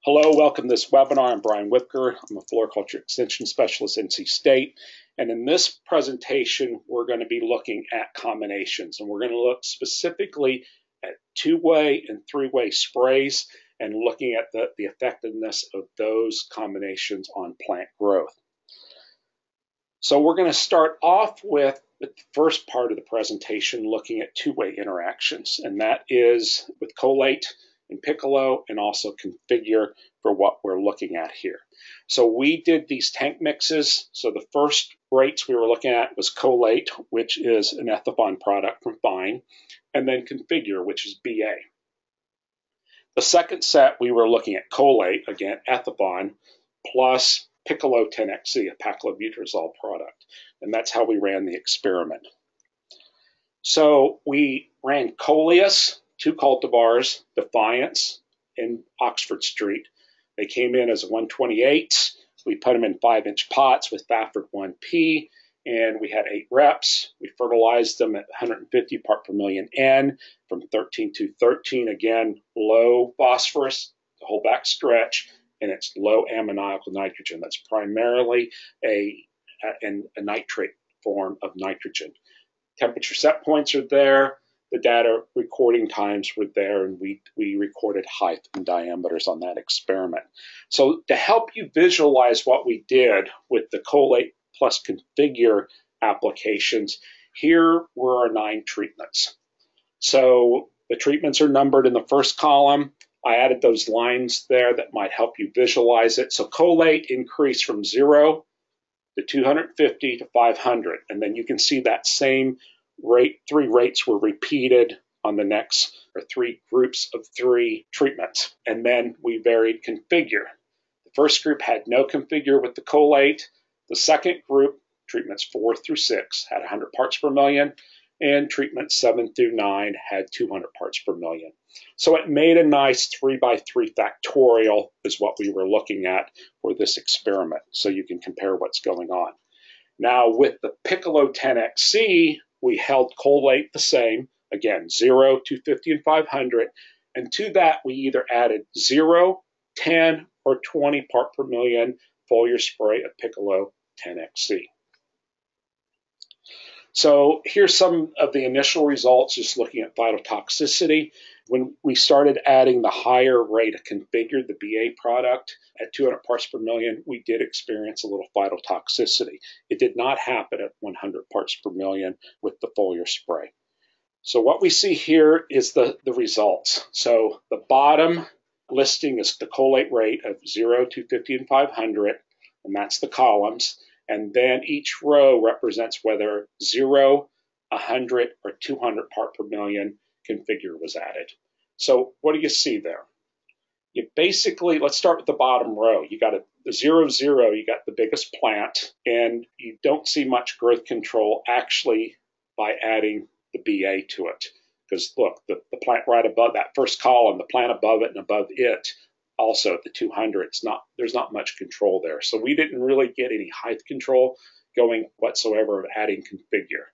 Hello, welcome to this webinar. I'm Brian Whipker. I'm a Floriculture Extension Specialist in NC State. And in this presentation, we're going to be looking at combinations. And we're going to look specifically at two-way and three-way sprays and looking at the effectiveness of those combinations on plant growth. So we're going to start off with the first part of the presentation looking at two-way interactions. And that is with Colate and Piccolo, and also configure for what we're looking at here. So we did these tank mixes. So the first rates we were looking at was Colate, which is an Ethafon product from Fine, and then configure, which is BA. The second set we were looking at Colate, again Ethafon, plus Piccolo 10XC, a paclobutrazole product, and that's how we ran the experiment. So we ran Coleus, two cultivars, Defiance and Oxford Street. They came in as 128. We put them in 5-inch pots with Fafford 1P, and we had 8 reps. We fertilized them at 150 part per million N from 13-13. Again, low phosphorus, the whole back stretch, and it's low ammoniacal nitrogen. That's primarily a nitrate form of nitrogen. Temperature set points are there. The data recording times were there, and we recorded height and diameters on that experiment. So to help you visualize what we did with the Colate plus configure applications, here were our 9 treatments. So the treatments are numbered in the first column. I added those lines there that might help you visualize it. So Colate increased from 0 to 250 to 500, and then you can see that same rate, 3 rates were repeated on the next, or 3 groups of 3 treatments. And then we varied configure. The first group had no configure with the Colate. The second group, treatments 4 through 6, had 100 parts per million, and treatments 7 through 9 had 200 parts per million. So it made a nice 3x3 factorial is what we were looking at for this experiment. So you can compare what's going on. Now with the Piccolo 10XC, we held Colate the same, again, 0, 250, and 500. And to that, we either added 0, 10, or 20 part per million foliar spray of Piccolo 10XC. So here's some of the initial results, just looking at phytotoxicity. When we started adding the higher rate of configure, the BA product, at 200 parts per million, we did experience a little phytotoxicity. It did not happen at 100 parts per million with the foliar spray. So what we see here is the results. So the bottom listing is the Colate rate of 0, 250, and 500, and that's the columns. And then each row represents whether 0, 100, or 200 part per million configure was added. So what do you see there? You basically, let's start with the bottom row. You got the 0, 0, you got the biggest plant, and you don't see much growth control actually by adding the BA to it. Because look, the plant right above that first column, the plant above it and above it, also at the 200, there's not much control there. So we didn't really get any height control going whatsoever of adding configure.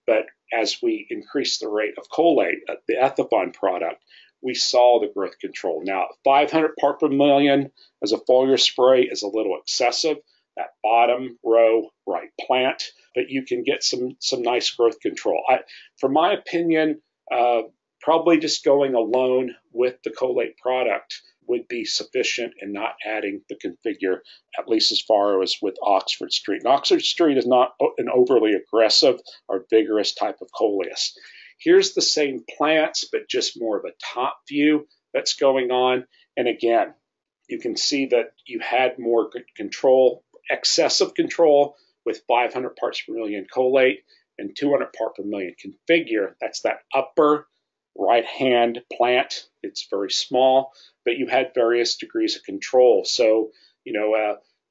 But as we increased the rate of Colate, the Ethafon product, we saw the growth control. Now, 500 part per million as a foliar spray is a little excessive, that bottom row right plant, but you can get some nice growth control. For my opinion, probably just going alone with the Colate product would be sufficient and not adding the configure, at least as far as with Oxford Street. And Oxford Street is not an overly aggressive or vigorous type of Coleus. Here's the same plants, but just more of a top view that's going on. And again, you can see that you had more control, excessive control with 500 parts per million Colate and 200 part per million configure. That's that upper right-hand plant. It's very small, but you had various degrees of control. So,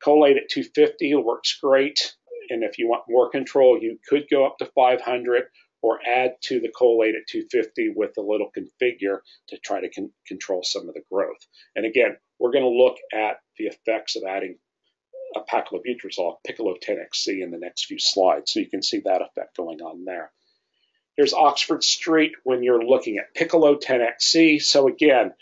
Colate at 250 works great. And if you want more control, you could go up to 500 or add to the Colate at 250 with a little configure to try to control some of the growth. And again, we're going to look at the effects of adding a paclobutrazole, Piccolo 10XC, in the next few slides. So you can see that effect going on there. Here's Oxford Street when you're looking at Piccolo 10XC. So again,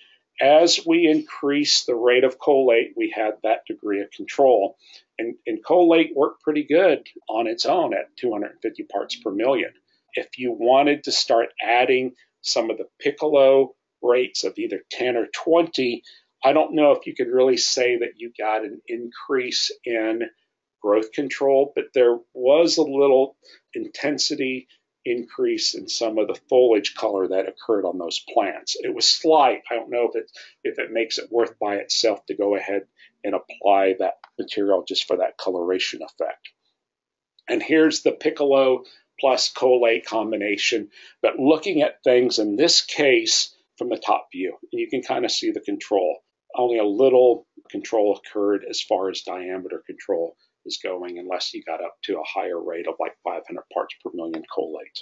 as we increased the rate of collate, we had that degree of control. And collate worked pretty good on its own at 250 parts per million. If you wanted to start adding some of the piccolo rates of either 10 or 20, I don't know if you could really say that you got an increase in growth control, but there was a little intensity increase in some of the foliage color that occurred on those plants. It was slight. I don't know if it makes it worth by itself to go ahead and apply that material just for that coloration effect. And here's the piccolo plus collate combination, but looking at things in this case from the top view, you can kind of see the control. Only a little control occurred as far as diameter control is going, unless you got up to a higher rate of like 500 parts per million collate.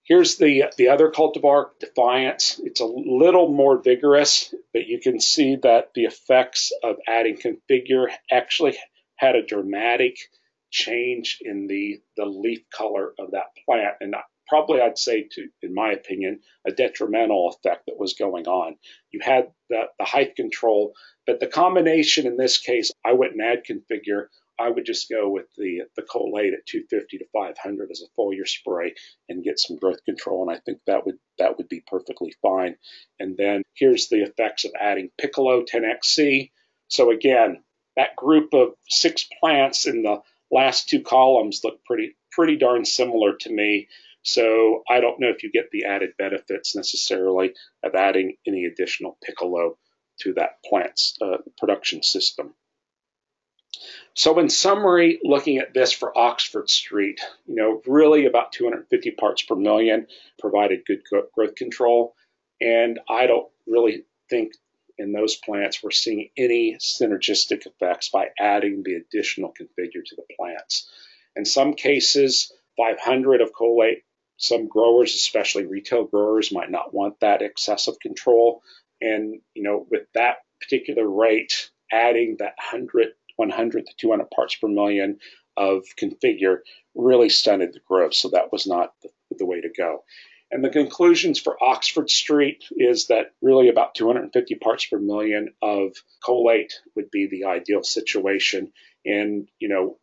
Here's the other cultivar, Defiance. It's a little more vigorous, but you can see that the effects of adding Configure actually had a dramatic change in the leaf color of that plant, and probably I'd say, in my opinion, a detrimental effect that was going on. You had the height control, but the combination in this case, I wouldn't add Configure. I would just go with the collate at 250 to 500 as a foliar spray and get some growth control, and I think that would be perfectly fine. And then here's the effects of adding Piccolo 10XC. So again, that group of 6 plants in the last 2 columns look pretty darn similar to me. So I don't know if you get the added benefits necessarily of adding any additional Piccolo to that plant's production system. So in summary, looking at this for Oxford Street, really about 250 parts per million provided good growth control. And I don't really think in those plants we're seeing any synergistic effects by adding the additional Configure to the plants. In some cases, 500 of collate, some growers, especially retail growers, might not want that excessive control. And, with that particular rate, adding that 100 to 200 parts per million of Configure really stunted the growth. So that was not the way to go. And the conclusions for Oxford Street is that really about 250 parts per million of collate would be the ideal situation. And,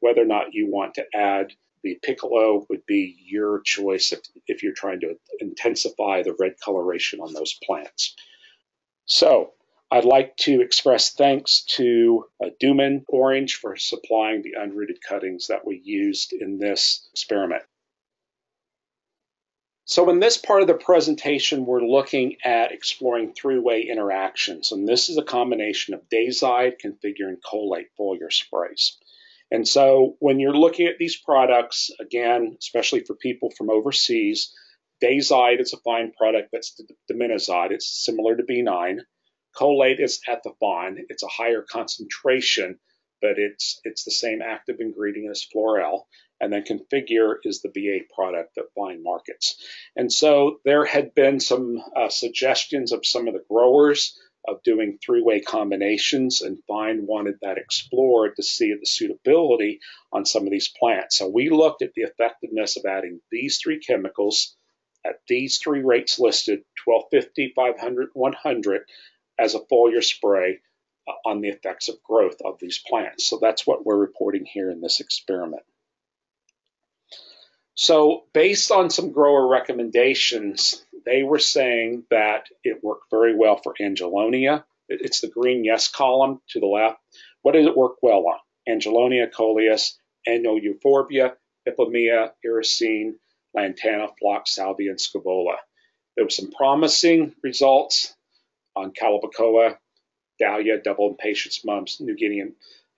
whether or not you want to add the Piccolo would be your choice if you're trying to intensify the red coloration on those plants. So I'd like to express thanks to Duman Orange for supplying the unrooted cuttings that we used in this experiment. So in this part of the presentation, we're looking at exploring three-way interactions, and this is a combination of Dazide, Configure, and collate foliar sprays. And so when you're looking at these products, again, especially for people from overseas, Dazide is a fine product that's diminazide. It's similar to B9. Collate is ethafine. It's a higher concentration, but it's the same active ingredient as Florel. And then Configure is the BA product that Vine markets. And so there had been some suggestions of some of the growers of doing three-way combinations, and Vine wanted that explored to see the suitability on some of these plants. So we looked at the effectiveness of adding these 3 chemicals at these 3 rates listed, 1250, 500, 100, as a foliar spray on the effects of growth of these plants. So that's what we're reporting here in this experiment. So based on some grower recommendations, they were saying that it worked very well for Angelonia. It's the green yes column to the left. What did it work well on? Angelonia, Coleus, Annual Euphorbia, Ipomea, Iracine, Lantana, Phlox, Salvia, and Scaevola. There were some promising results on Calibrachoa, Dahlia, double impatiens, mums, New Guinea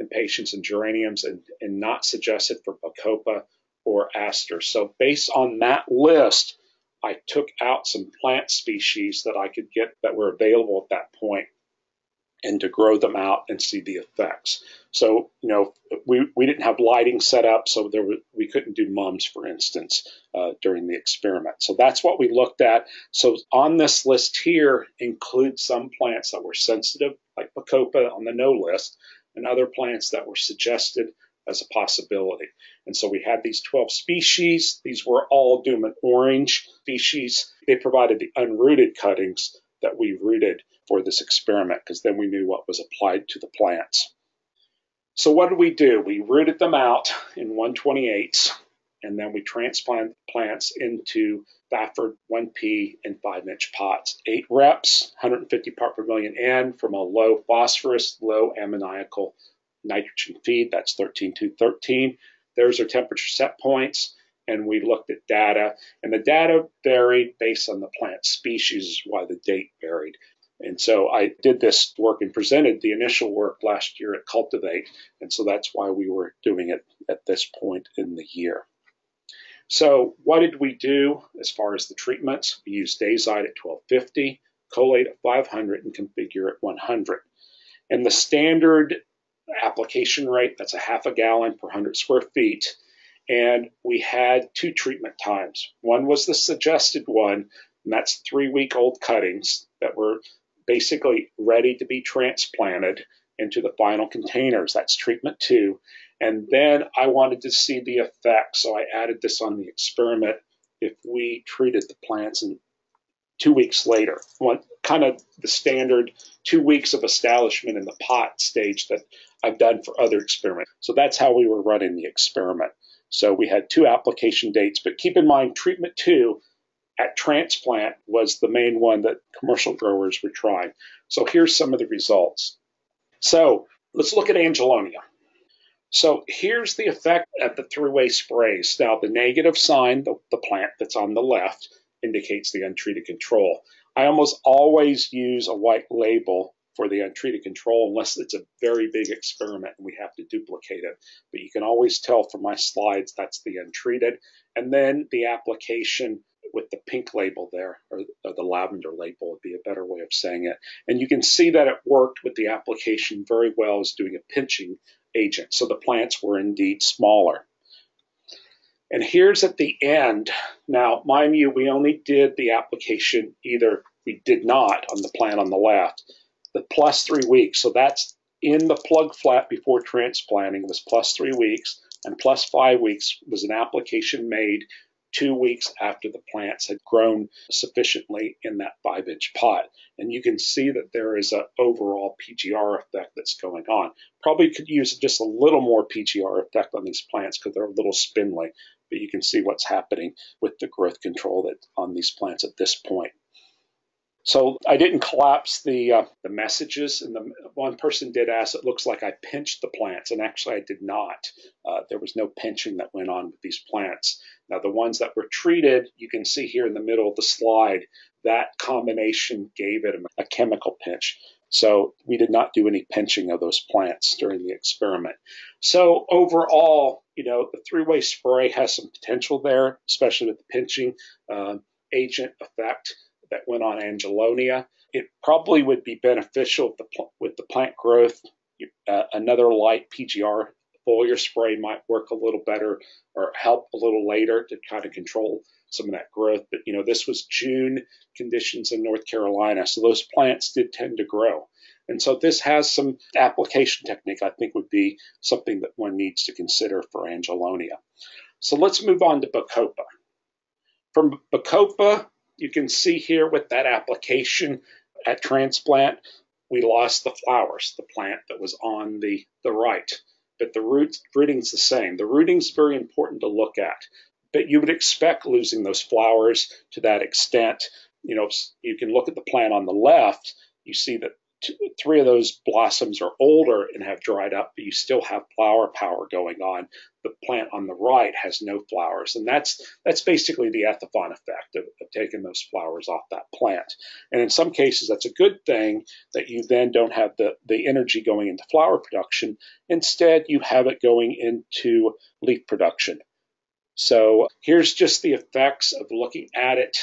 impatiens, and geraniums, and not suggested for Bacopa or aster. So based on that list, I took out some plant species that I could get that were available at that point and to grow them out and see the effects. So, we didn't have lighting set up, so we couldn't do mums, for instance, during the experiment. So that's what we looked at. So on this list here includes some plants that were sensitive, like Bacopa on the no list, and other plants that were suggested as a possibility. And so we had these 12 species. These were all Duman Orange species. They provided the unrooted cuttings that we rooted for this experiment, because then we knew what was applied to the plants. So what did we do? We rooted them out in 1/28, and then we transplanted plants into Bafford 1P and 5-inch pots. 8 reps, 150 part per million N from a low phosphorus, low ammoniacal nitrogen feed. That's 13-2-13. There's our temperature set points, and we looked at data. And the data varied based on the plant species, is why the date varied. And so I did this work and presented the initial work last year at Cultivate, and so that's why we were doing it at this point in the year. So what did we do as far as the treatments? We used Dazide at 1250, Colate at 500, and Configure at 100. And the standard application rate, that's a half a gallon per 100 square feet. And we had 2 treatment times. One was the suggested one, and that's 3-week-old cuttings that were basically ready to be transplanted into the final containers. That's treatment 2. And then I wanted to see the effect, so I added this on the experiment if we treated the plants in 2 weeks later. Kind of the standard 2 weeks of establishment in the pot stage that I've done for other experiments. So that's how we were running the experiment. So we had 2 application dates, but keep in mind treatment 2 at transplant was the main one that commercial growers were trying. So here's some of the results. So let's look at Angelonia. So here's the effect at the Threeway sprays. Now the negative sign, the plant that's on the left, indicates the untreated control. I almost always use a white label for the untreated control unless it's a very big experiment and we have to duplicate it. But you can always tell from my slides that's the untreated. And then the application with the pink label there, or the lavender label would be a better way of saying it. And you can see that it worked with the application very well as doing a pinching agent. So the plants were indeed smaller. And here's at the end. Now, mind you, we only did the application, either we did not on the plant on the left, the plus 3 weeks. So that's in the plug flat before transplanting was plus 3 weeks, and plus 5 weeks was an application made 2 weeks after the plants had grown sufficiently in that 5-inch pot. And you can see that there is an overall PGR effect that's going on. Probably could use just a little more PGR effect on these plants because they're a little spindly, but you can see what's happening with the growth control that on these plants at this point. So I didn't collapse the messages, and one person did ask, it looks like I pinched the plants, and actually I did not. There was no pinching that went on with these plants. Now the ones that were treated, you can see here in the middle of the slide, that combination gave it a chemical pinch. So we did not do any pinching of those plants during the experiment. So overall, the Threeway spray has some potential there, especially with the pinching agent effect that went on Angelonia. It probably would be beneficial with the plant growth. Another light PGR foliar spray might work a little better or help a little later to kind of control some of that growth. But, this was June conditions in North Carolina, so those plants did tend to grow. And so this has some application technique I think would be something that one needs to consider for Angelonia. So let's move on to Bacopa. From Bacopa, you can see here with that application at transplant, we lost the flowers, the plant that was on the right. But the rooting's the same. The rooting's very important to look at. But you would expect losing those flowers to that extent. You can look at the plant on the left. You see that 3 of those blossoms are older and have dried up, but you still have flower power going on. The plant on the right has no flowers, and that's basically the Ethifon effect of taking those flowers off that plant. And in some cases, that's a good thing that you then don't have the energy going into flower production. Instead, you have it going into leaf production. So here's just the effects of looking at it.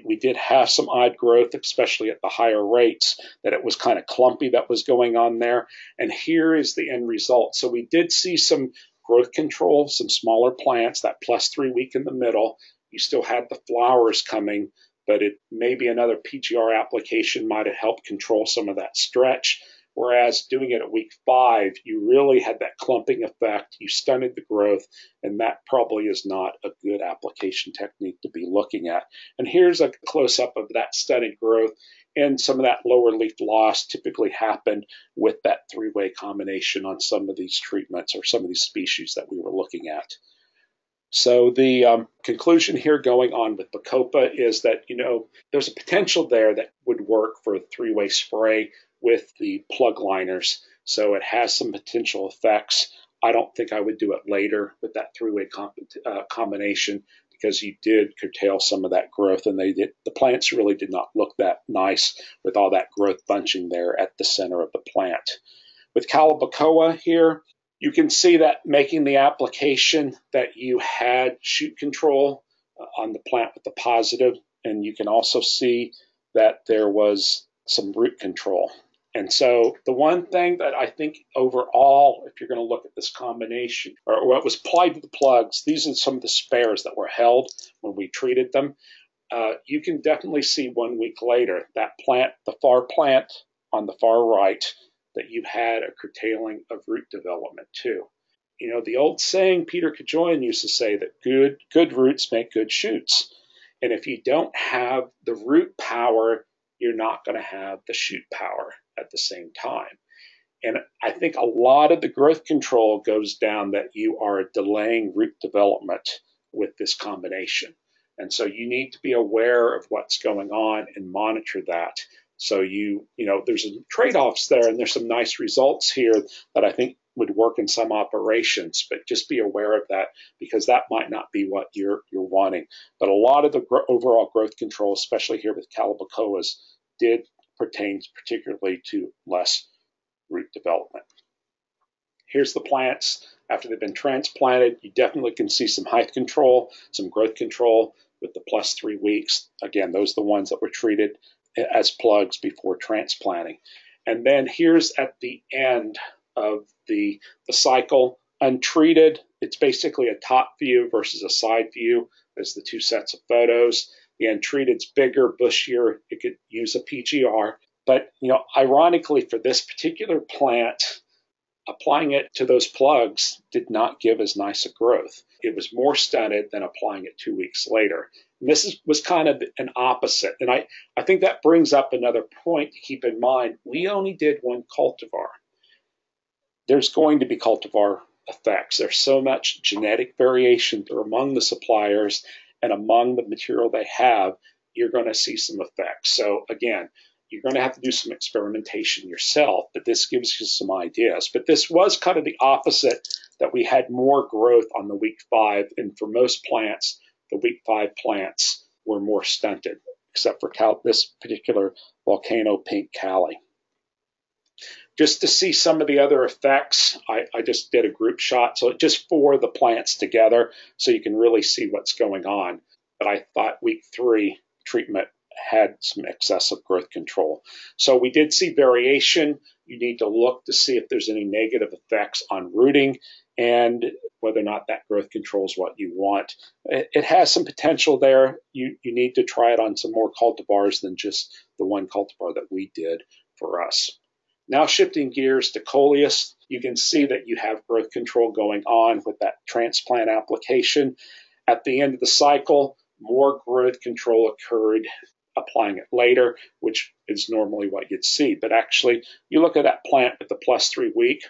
We did have some odd growth, especially at the higher rates, that it was kind of clumpy that was going on there. And here is the end result. So we did see some growth control, some smaller plants, that plus 3 week in the middle. You still had the flowers coming, but maybe another PGR application might have helped control some of that stretch. Whereas doing it at week 5, you really had that clumping effect. You stunted the growth, and that probably is not a good application technique to be looking at. And here's a close-up of that stunted growth And some of that lower leaf loss typically happened with that three-way combination on some of these treatments or some of these species that we were looking at. So the conclusion here going on with Bacopa is that, there's a potential there that would work for a three-way spray with the plug liners. So it has some potential effects. I don't think I would do it later with that three-way combination because you did curtail some of that growth, and the plants really did not look that nice with all that growth bunching there at the center of the plant. With Calibacoa here, you can see that making the application that you had shoot control on the plant with the positive, and you can also see that there was some root control. And so the one thing that I think overall, if you're going to look at this combination, or what was applied to the plugs, these are some of the spares that were held when we treated them. You can definitely see 1 week later that plant, the far plant on the far right, that you had a curtailing of root development too. The old saying Peter Cajoyan used to say that good roots make good shoots. And if you don't have the root power, you're not going to have the shoot power at the same time. And I think a lot of the growth control goes down that you are delaying root development with this combination. And so you need to be aware of what's going on and monitor that. So there's some trade-offs there, and there's some nice results here that I think would work in some operations, but just be aware of that because that might not be what you're wanting. But a lot of the overall growth control, especially here with Calibacoas, did pertain particularly to less root development. Here's the plants after they've been transplanted. You definitely can see some height control, some growth control with the plus 3 weeks. Again, those are the ones that were treated as plugs before transplanting. And then here's at the end of the cycle, untreated. It's basically a top view versus a side view. There's the two sets of photos. The untreated's bigger, bushier. It could use a PGR. But, ironically for this particular plant, applying it to those plugs did not give as nice a growth. It was more stunted than applying it 2 weeks later. And this was kind of an opposite. And I think that brings up another point to keep in mind. We only did one cultivar. There's going to be cultivar effects. There's so much genetic variation among the suppliers and among the material they have, you're going to see some effects. So again, you're going to have to do some experimentation yourself, but this gives you some ideas. But this was kind of the opposite, that we had more growth on the week 5, and for most plants, the week 5 plants were more stunted, except for this particular volcano pink Cali. Just to see some of the other effects, I just did a group shot, so just for the plants together, so you can really see what's going on. But I thought week 3 treatment had some excessive growth control. So we did see variation. You need to look to see if there's any negative effects on rooting and whether or not that growth control is what you want. It has some potential there. You need to try it on some more cultivars than just the one cultivar that we did for us. Now shifting gears to Coleus, you can see that you have growth control going on with that transplant application. At the end of the cycle, more growth control occurred applying it later, which is normally what you'd see. But actually, you look at that plant with the plus 3 week,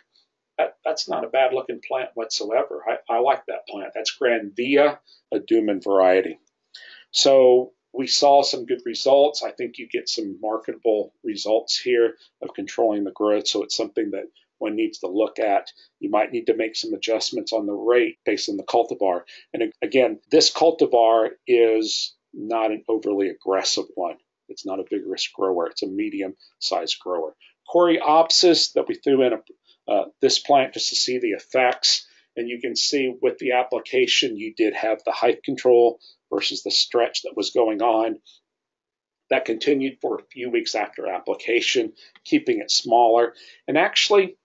that's not a bad looking plant whatsoever. I like that plant. That's Granvia, a Duman variety. So we saw some good results. I think you get some marketable results here of controlling the growth. So it's something that one needs to look at. You might need to make some adjustments on the rate based on the cultivar. And again, this cultivar is not an overly aggressive one. It's not a vigorous grower. It's a medium-sized grower. Coreopsis that we threw in this plant just to see the effects. And you can see with the application, you did have the height control versus the stretch that was going on. That continued for a few weeks after application, keeping it smaller. And actually,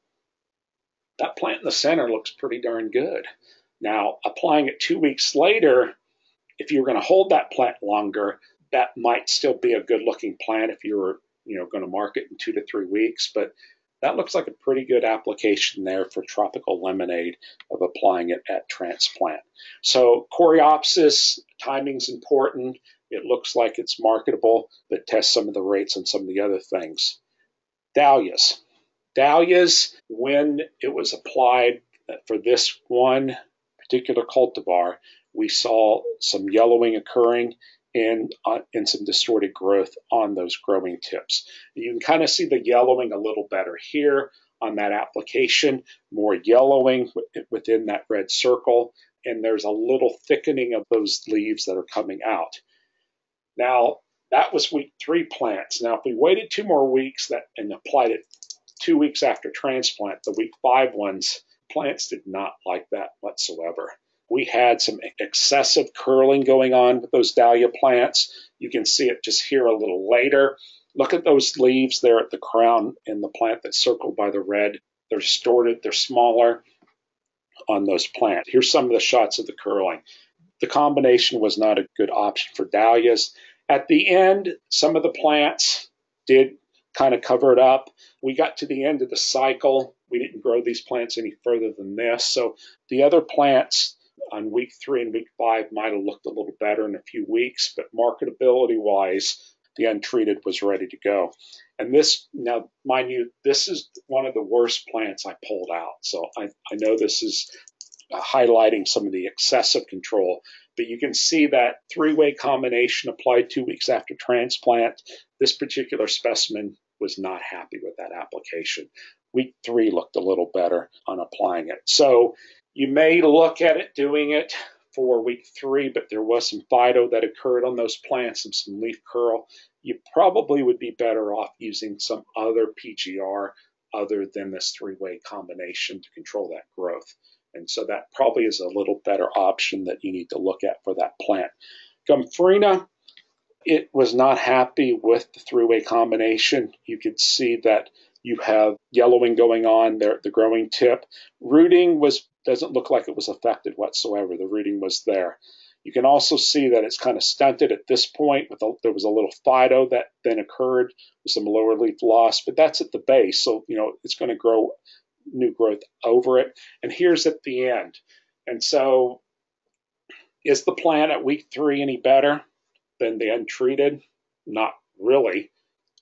that plant in the center looks pretty darn good. Now, applying it 2 weeks later, if you were going to hold that plant longer, that might still be a good-looking plant if you were, going to market in 2 to 3 weeks. But that looks like a pretty good application there for tropical lemonade of applying it at transplant. So Coreopsis, timing's important. It looks like it's marketable, but test some of the rates on some of the other things. Dahlias. Dahlias, when it was applied for this one particular cultivar, we saw some yellowing occurring and some distorted growth on those growing tips. You can kind of see the yellowing a little better here on that application, more yellowing within that red circle, and there's a little thickening of those leaves that are coming out. Now, that was week 3 plants. Now, if we waited 2 more weeks and applied it 2 weeks after transplant, the week 5 ones, plants did not like that whatsoever. We had some excessive curling going on with those dahlia plants. You can see it just here a little later. Look at those leaves there at the crown in the plant that's circled by the red. They're distorted, they're smaller on those plants. Here's some of the shots of the curling. The combination was not a good option for dahlias. At the end, some of the plants did kind of cover it up. We got to the end of the cycle. We didn't grow these plants any further than this. So the other plants on week 3 and week 5 might have looked a little better in a few weeks, but marketability-wise, the untreated was ready to go. And this, now, mind you, this is one of the worst plants I pulled out. So I know this is highlighting some of the excessive control, but you can see that 3-way combination applied 2 weeks after transplant. This particular specimen was not happy with that application. Week 3 looked a little better on applying it. So you may look at it doing it for week 3, but there was some phyto that occurred on those plants and some leaf curl. You probably would be better off using some other PGR other than this 3-way combination to control that growth. And so that probably is a little better option that you need to look at for that plant. Gumfarina, it was not happy with the 3-way combination. You could see that you have yellowing going on there at the growing tip. Rooting doesn't look like it was affected whatsoever. The rooting was there. You can also see that it's kind of stunted at this point. There was a little phyto that then occurred with some lower leaf loss, but that's at the base. So, it's going to grow new growth over it. And here's at the end. And so is the plant at week 3 any better than the untreated? Not really.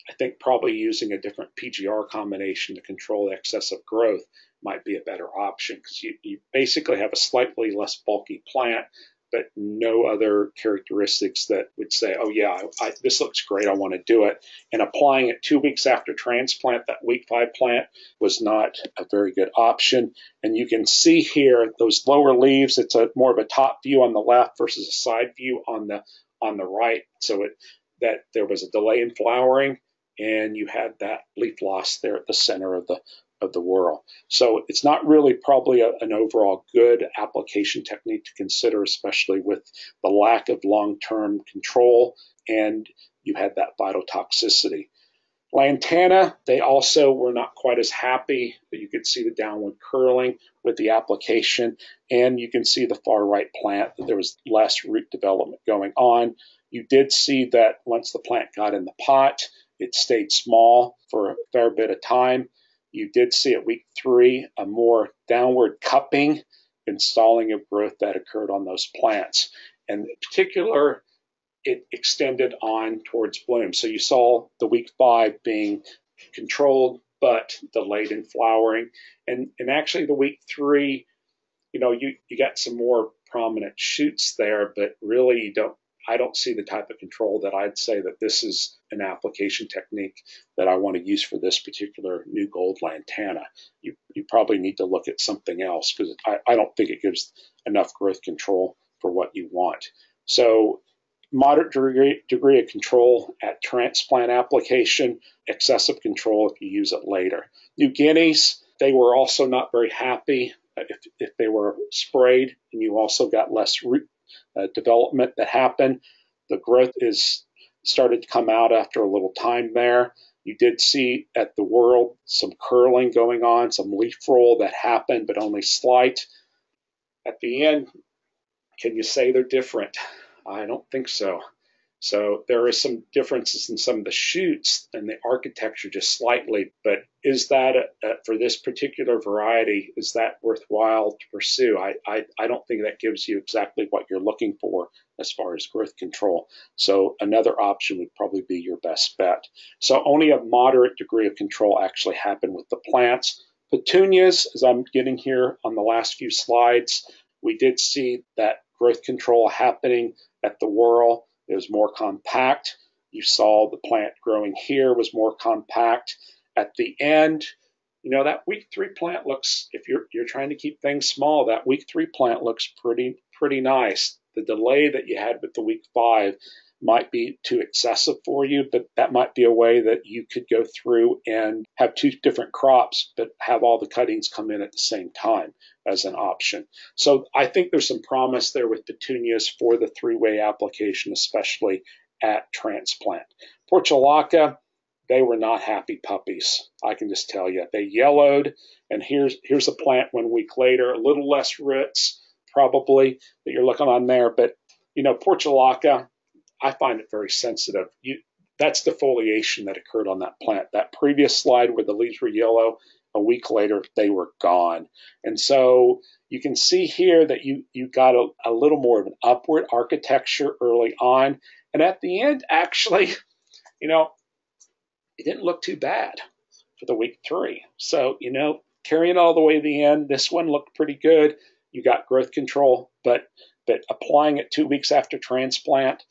I think probably using a different PGR combination to control the excessive growth might be a better option, because you basically have a slightly less bulky plant, but no other characteristics that would say, oh yeah, this looks great, I want to do it. And applying it 2 weeks after transplant, that week 5 plant was not a very good option. And you can see here those lower leaves, it's more of a top view on the left versus a side view on the right. So that there was a delay in flowering, and you had that leaf loss there at the center of the whorl. So it's not really probably an overall good application technique to consider, especially with the lack of long-term control, and you had that phytotoxicity. Lantana, they also were not quite as happy, but you could see the downward curling with the application, and you can see the far right plant that there was less root development going on. You did see that once the plant got in the pot, it stayed small for a fair bit of time. You did see at week 3 a more downward cupping and stalling of growth that occurred on those plants. And in particular, it extended on towards bloom. So you saw the week 5 being controlled but delayed in flowering. And actually the week 3, you got some more prominent shoots there, but really I don't see the type of control that I'd say that this is an application technique that I want to use for this particular new gold lantana. You probably need to look at something else, because I don't think it gives enough growth control for what you want. So moderate degree of control at transplant application, excessive control if you use it later. New Guineas, they were also not very happy if they were sprayed, and you also got less root development that happened. The growth started to come out after a little time there. You did see at the whorl some curling going on, some leaf roll that happened, but only slight. At the end, can you say they're different? I don't think so. So there is some differences in some of the shoots and the architecture just slightly, but is that, for this particular variety, is that worthwhile to pursue? I don't think that gives you exactly what you're looking for as far as growth control. So another option would probably be your best bet. So only a moderate degree of control actually happened with the plants. Petunias, as I'm getting here on the last few slides, we did see that growth control happening at the whorl. It was more compact. You saw the plant growing here was more compact. At the end, that week 3 plant looks, if you're trying to keep things small, that week 3 plant looks pretty nice. The delay that you had with the week 5 might be too excessive for you, but that might be a way that you could go through and have 2 different crops, but have all the cuttings come in at the same time as an option. So I think there's some promise there with petunias for the 3-way application, especially at transplant. Portulaca, they were not happy puppies. I can just tell you. They yellowed, and here's a plant 1 week later, a little less roots probably that you're looking on there, but Portulaca, I find it very sensitive. That's defoliation that occurred on that plant. That previous slide where the leaves were yellow, a week later, they were gone. And so you can see here that you got a little more of an upward architecture early on. And at the end, actually, it didn't look too bad for the week 3. So, carrying all the way to the end, this one looked pretty good. You got growth control, but applying it 2 weeks after transplant,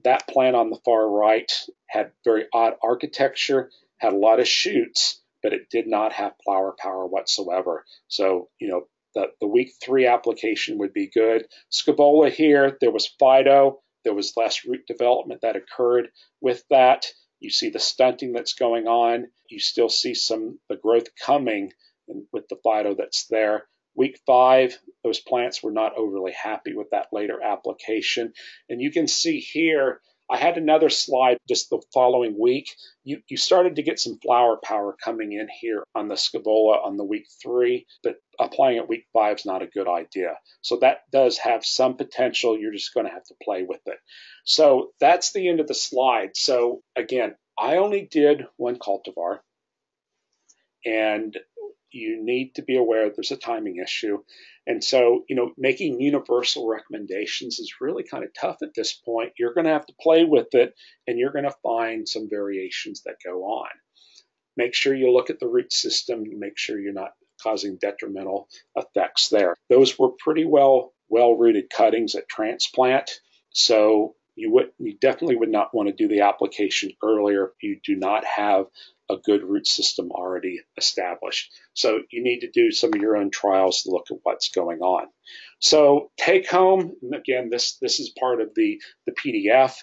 that plant on the far right had very odd architecture, had a lot of shoots, but it did not have flower power whatsoever. So, the week 3 application would be good. Scaevola here, there was phyto, there was less root development that occurred with that. You see the stunting that's going on. You still see the growth coming with the phyto that's there. Week 5, those plants were not overly happy with that later application. And you can see here, I had another slide just the following week. You started to get some flower power coming in here on the Scaevola on the week 3, but applying it week 5 is not a good idea. So that does have some potential. You're just going to have to play with it. So that's the end of the slide. So again, I only did 1 cultivar, and you need to be aware there's a timing issue. And so, making universal recommendations is really kind of tough at this point. You're going to have to play with it, and you're going to find some variations that go on. Make sure you look at the root system, make sure you're not causing detrimental effects there. Those were pretty well-rooted cuttings at transplant. So you definitely would not want to do the application earlier if you do not have a good root system already established. So you need to do some of your own trials to look at what's going on. So take home, again, this is part of the PDF.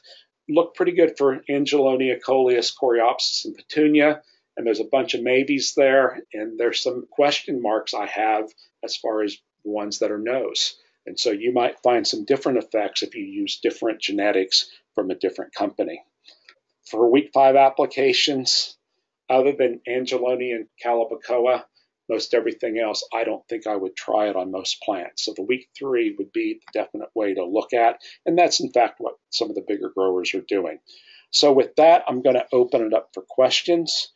Look pretty good for Angelonia, Coleus, Coreopsis, and Petunia. And there's a bunch of maybes there, and there's some question marks I have as far as the ones that are no's. And so you might find some different effects if you use different genetics from a different company. For week 5 applications, other than Angelonia and Calibacoa, most everything else, I don't think I would try it on most plants. So the week 3 would be the definite way to look at, and that's in fact what some of the bigger growers are doing. So with that, I'm going to open it up for questions.